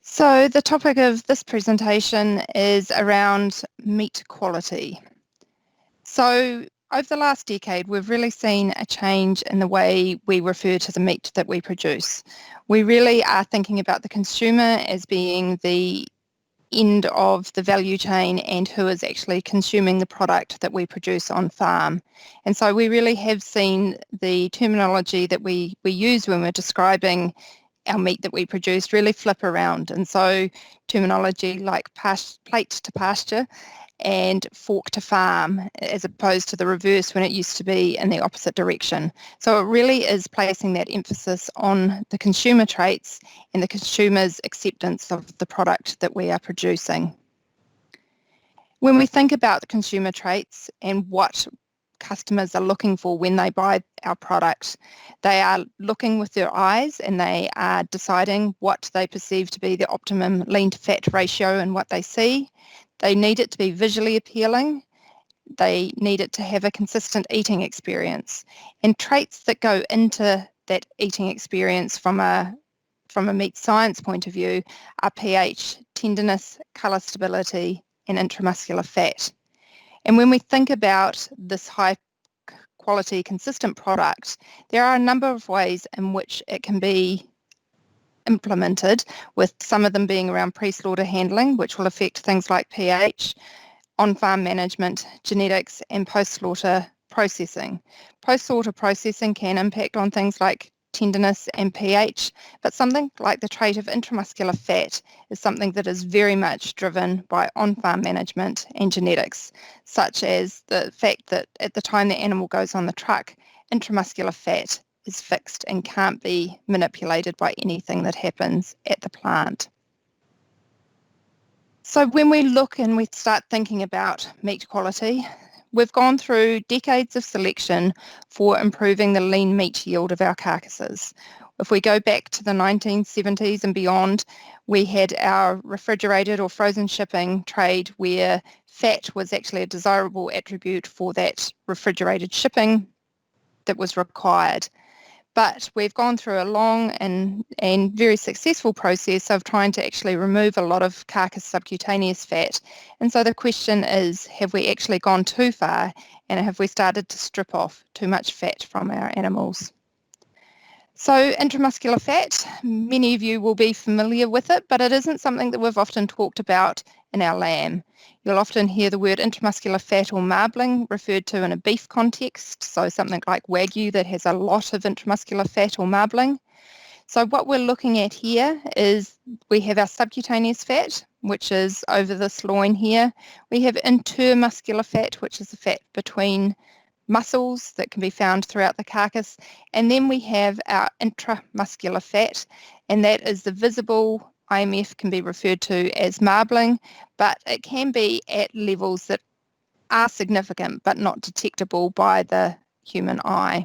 So the topic of this presentation is around meat quality. So over the last decade, we've really seen a change in the way we refer to the meat that we produce. We really are thinking about the consumer as being the end of the value chain and who is actually consuming the product that we produce on farm. And so we really have seen the terminology that we use when we're describing our meat that we produce really flip around. And so terminology like plate to pasture and fork to farm, as opposed to the reverse when it used to be in the opposite direction. So it really is placing that emphasis on the consumer traits and the consumer's acceptance of the product that we are producing. When we think about the consumer traits and what customers are looking for when they buy our product, they are looking with their eyes and they are deciding what they perceive to be the optimum lean to fat ratio in what they see. They need it to be visually appealing. They need it to have a consistent eating experience. And traits that go into that eating experience from a meat science point of view are pH, tenderness, colour stability, and intramuscular fat. And when we think about this high quality, consistent product, there are a number of ways in which it can be implemented, with some of them being around pre-slaughter handling, which will affect things like pH, on-farm management, genetics, and post-slaughter processing. Post-slaughter processing can impact on things like tenderness and pH, but something like the trait of intramuscular fat is something that is very much driven by on-farm management and genetics, such as the fact that at the time the animal goes on the truck, intramuscular fat is fixed and can't be manipulated by anything that happens at the plant. So when we look and we start thinking about meat quality, we've gone through decades of selection for improving the lean meat yield of our carcasses. If we go back to the 1970s and beyond, we had our refrigerated or frozen shipping trade where fat was actually a desirable attribute for that refrigerated shipping that was required. But we've gone through a long and very successful process of trying to actually remove a lot of carcass subcutaneous fat. And so the question is, have we actually gone too far, and have we started to strip off too much fat from our animals? So intramuscular fat, many of you will be familiar with it, but it isn't something that we've often talked about in our lamb. You'll often hear the word intramuscular fat or marbling referred to in a beef context, so something like Wagyu that has a lot of intramuscular fat or marbling. So what we're looking at here is we have our subcutaneous fat, which is over this loin here. We have intermuscular fat, which is the fat between muscles that can be found throughout the carcass. And then we have our intramuscular fat, and that is the visible. IMF can be referred to as marbling, but it can be at levels that are significant but not detectable by the human eye.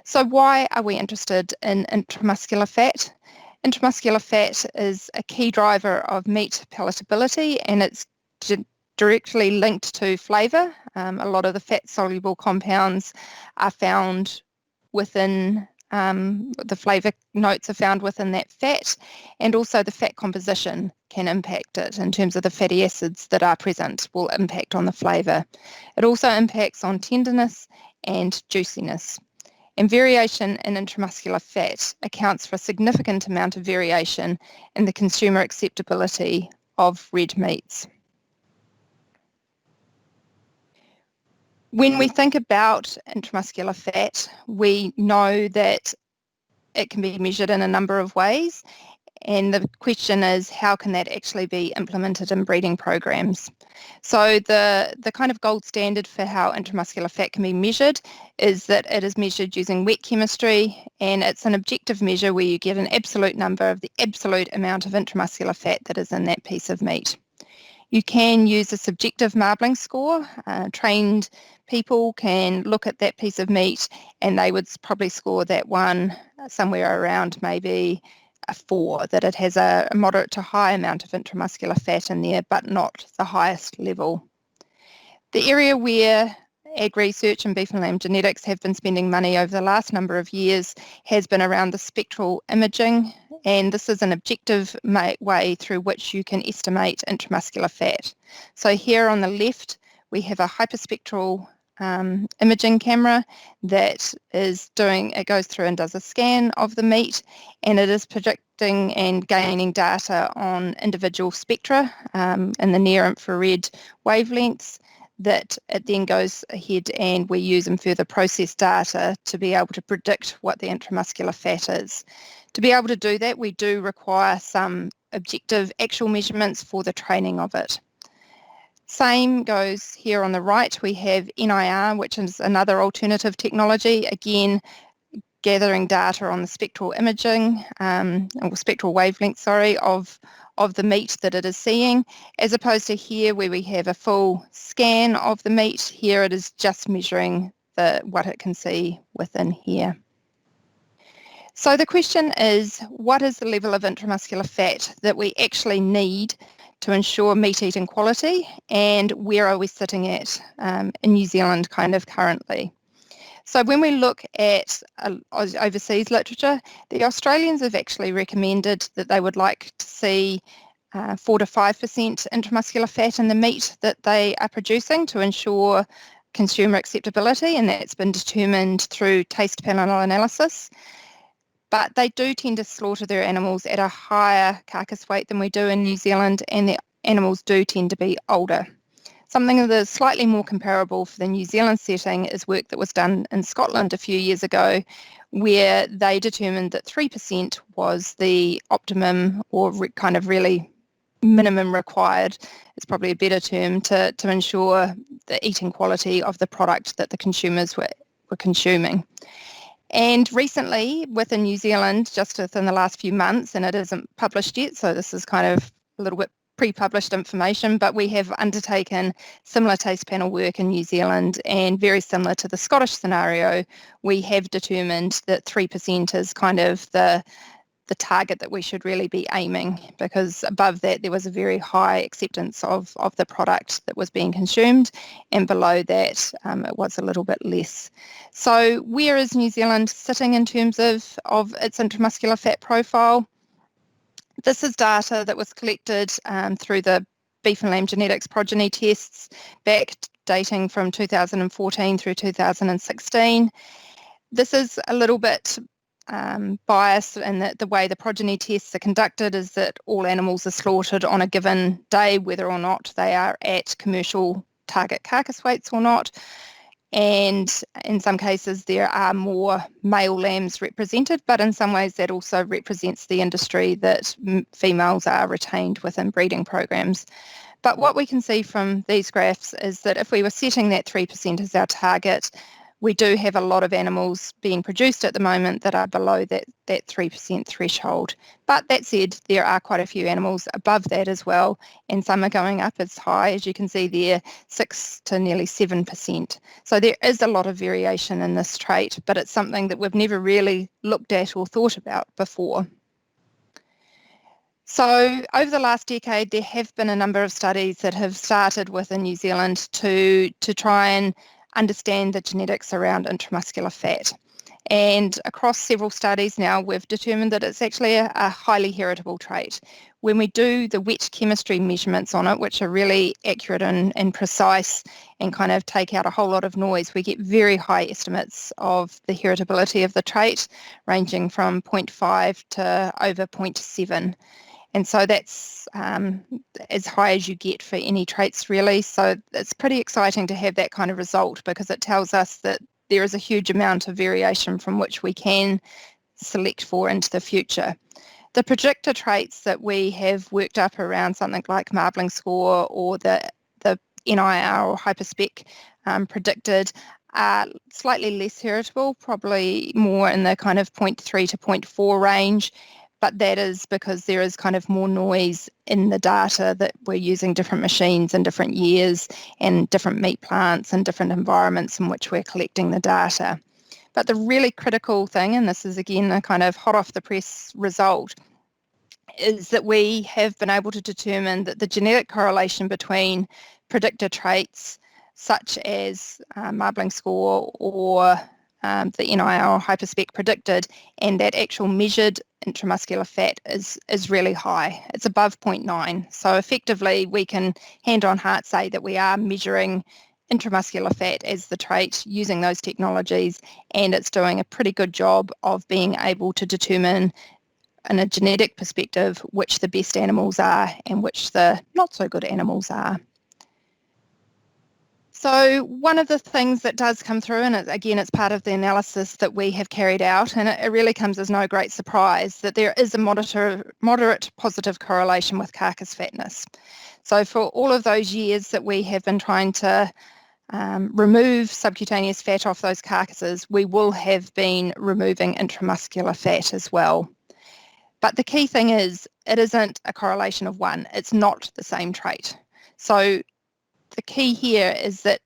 So why are we interested in intramuscular fat? Intramuscular fat is a key driver of meat palatability, and it's directly linked to flavour. A lot of the fat-soluble compounds are found within the flavour notes are found within that fat, and also the fat composition can impact it in terms of the fatty acids that are present will impact on the flavour. It also impacts on tenderness and juiciness. And variation in intramuscular fat accounts for a significant amount of variation in the consumer acceptability of red meats. When we think about intramuscular fat, we know that it can be measured in a number of ways, and the question is, how can that actually be implemented in breeding programs? So the kind of gold standard for how intramuscular fat can be measured is that it is measured using wet chemistry, and it's an objective measure where you get an absolute number of the absolute amount of intramuscular fat that is in that piece of meat. You can use a subjective marbling score. Trained people can look at that piece of meat and they would probably score that one somewhere around maybe a 4, that it has a moderate to high amount of intramuscular fat in there, but not the highest level. The area where AgResearch and beef and lamb genetics have been spending money over the last number of years has been around the spectral imaging, and this is an objective way through which you can estimate intramuscular fat. So here on the left we have a hyperspectral imaging camera that it goes through and does a scan of the meat, and it is predicting and gaining data on individual spectra in the near infrared wavelengths that it then goes ahead and we use in further process data to be able to predict what the intramuscular fat is. To be able to do that, we do require some objective actual measurements for the training of it. Same goes here on the right. We have NIR, which is another alternative technology, again gathering data on the spectral imaging, or spectral wavelength, sorry, of the meat that it is seeing, as opposed to here where we have a full scan of the meat. Here it is just measuring what it can see within here. So the question is, what is the level of intramuscular fat that we actually need to ensure meat eating quality, and where are we sitting at in New Zealand kind of currently? So when we look at overseas literature, the Australians have actually recommended that they would like to see 4 to 5% intramuscular fat in the meat that they are producing to ensure consumer acceptability, and that's been determined through taste panel analysis. But they do tend to slaughter their animals at a higher carcass weight than we do in New Zealand, and the animals do tend to be older. Something that is slightly more comparable for the New Zealand setting is work that was done in Scotland a few years ago, where they determined that 3% was the optimum or kind of really minimum required, it's probably a better term, to ensure the eating quality of the product that the consumers were consuming. And recently within New Zealand, just within the last few months, and it isn't published yet, so this is kind of a little bit pre-published information, but we have undertaken similar taste panel work in New Zealand, and very similar to the Scottish scenario, we have determined that 3% is kind of the target that we should really be aiming, because above that there was a very high acceptance of the product that was being consumed, and below that it was a little bit less. So where is New Zealand sitting in terms of its intramuscular fat profile? This is data that was collected through the beef and lamb genetics progeny tests back dating from 2014 through 2016. This is a little bit biased in that the way the progeny tests are conducted is that all animals are slaughtered on a given day, whether or not they are at commercial target carcass weights or not. And in some cases there are more male lambs represented, but in some ways that also represents the industry that females are retained within breeding programs. But what we can see from these graphs is that if we were setting that 3% as our target, we do have a lot of animals being produced at the moment that are below that 3% threshold. But that said, there are quite a few animals above that as well, and some are going up as high, as you can see there, 6 to nearly 7%. So there is a lot of variation in this trait, but it's something that we've never really looked at or thought about before. So over the last decade, there have been a number of studies that have started within New Zealand to try and understand the genetics around intramuscular fat. And across several studies now, we've determined that it's actually a highly heritable trait. When we do the wet chemistry measurements on it, which are really accurate and precise and kind of take out a whole lot of noise, we get very high estimates of the heritability of the trait, ranging from 0.5 to over 0.7. And so that's as high as you get for any traits really. So it's pretty exciting to have that kind of result, because it tells us that there is a huge amount of variation from which we can select for into the future. The predictor traits that we have worked up around something like marbling score or the NIR or hyperspec predicted are slightly less heritable, probably more in the kind of 0.3 to 0.4 range. But that is because there is kind of more noise in the data, that we're using different machines in different years and different meat plants and different environments in which we're collecting the data. But the really critical thing, and this is again a kind of hot off the press result, is that we have been able to determine that the genetic correlation between predictor traits, such as marbling score or the NIR hyperspec predicted, and that actual measured intramuscular fat is really high. It's above 0.9. So effectively, we can hand on heart say that we are measuring intramuscular fat as the trait using those technologies, and it's doing a pretty good job of being able to determine in a genetic perspective which the best animals are and which the not so good animals are. So one of the things that does come through, and again, it's part of the analysis that we have carried out, and it really comes as no great surprise that there is a moderate positive correlation with carcass fatness. So for all of those years that we have been trying to remove subcutaneous fat off those carcasses, we will have been removing intramuscular fat as well. But the key thing is, it isn't a correlation of one. It's not the same trait. So the key here is that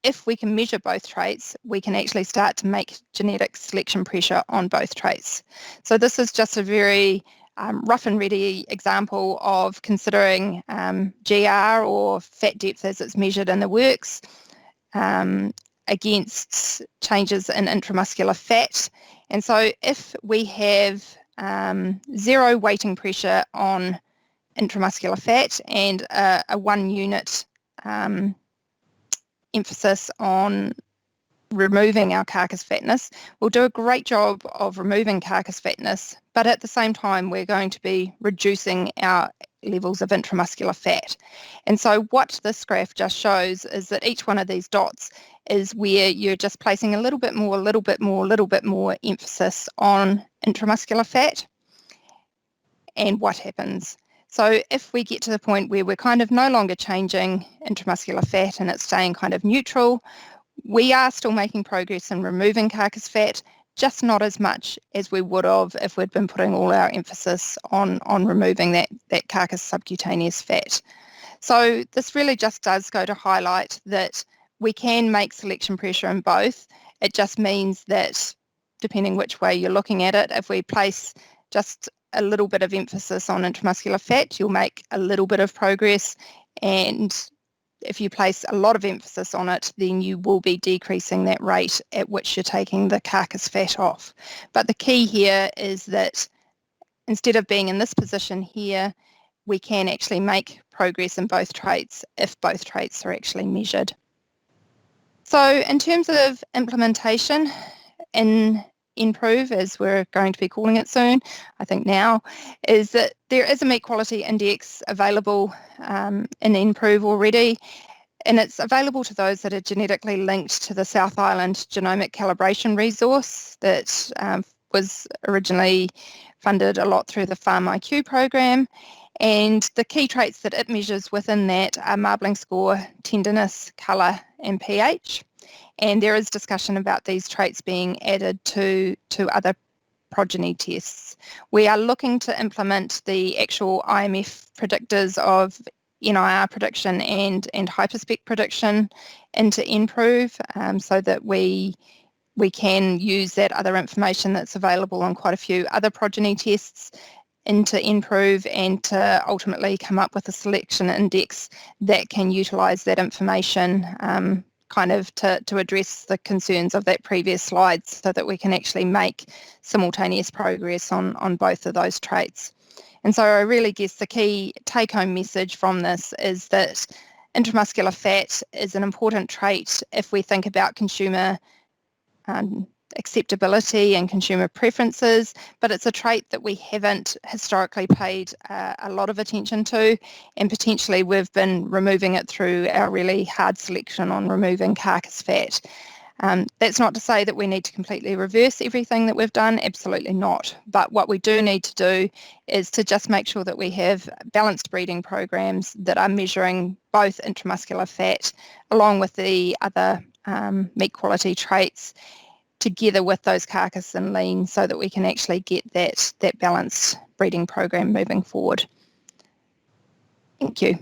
if we can measure both traits, we can actually start to make genetic selection pressure on both traits. So this is just a very rough and ready example of considering GR, or fat depth as it's measured in the works, against changes in intramuscular fat. And so if we have 0 weighting pressure on intramuscular fat and a 1 unit emphasis on removing our carcass fatness, we'll do a great job of removing carcass fatness, but at the same time we're going to be reducing our levels of intramuscular fat. And so what this graph just shows is that each one of these dots is where you're just placing a little bit more emphasis on intramuscular fat, and what happens. So if we get to the point where we're kind of no longer changing intramuscular fat and it's staying kind of neutral, we are still making progress in removing carcass fat, just not as much as we would have if we'd been putting all our emphasis on removing that carcass subcutaneous fat. So this really just does go to highlight that we can make selection pressure in both. It just means that depending which way you're looking at it, if we place just a little bit of emphasis on intramuscular fat, you'll make a little bit of progress, and if you place a lot of emphasis on it, then you will be decreasing that rate at which you're taking the carcass fat off. But the key here is that instead of being in this position here, we can actually make progress in both traits if both traits are actually measured. So in terms of implementation in nProve, as we're going to be calling it soon, I think now, is that there is a meat quality index available in nProve already, and it's available to those that are genetically linked to the South Island Genomic Calibration Resource that was originally funded a lot through the Farm IQ program. And the key traits that it measures within that are marbling score, tenderness, colour and pH. And there is discussion about these traits being added to other progeny tests. We are looking to implement the actual IMF predictors of NIR prediction and hyperspec prediction into nProve, so that we can use that other information that's available on quite a few other progeny tests into nProve, and to ultimately come up with a selection index that can utilise that information kind of to address the concerns of that previous slide, so that we can actually make simultaneous progress on both of those traits. And so I really guess the key take-home message from this is that intramuscular fat is an important trait if we think about consumer acceptability and consumer preferences, but it's a trait that we haven't historically paid a lot of attention to, and potentially we've been removing it through our really hard selection on removing carcass fat. That's not to say that we need to completely reverse everything that we've done, absolutely not. But what we do need to do is to just make sure that we have balanced breeding programs that are measuring both intramuscular fat along with the other meat quality traits, together with those carcass and lean, so that we can actually get that balanced breeding program moving forward. Thank you.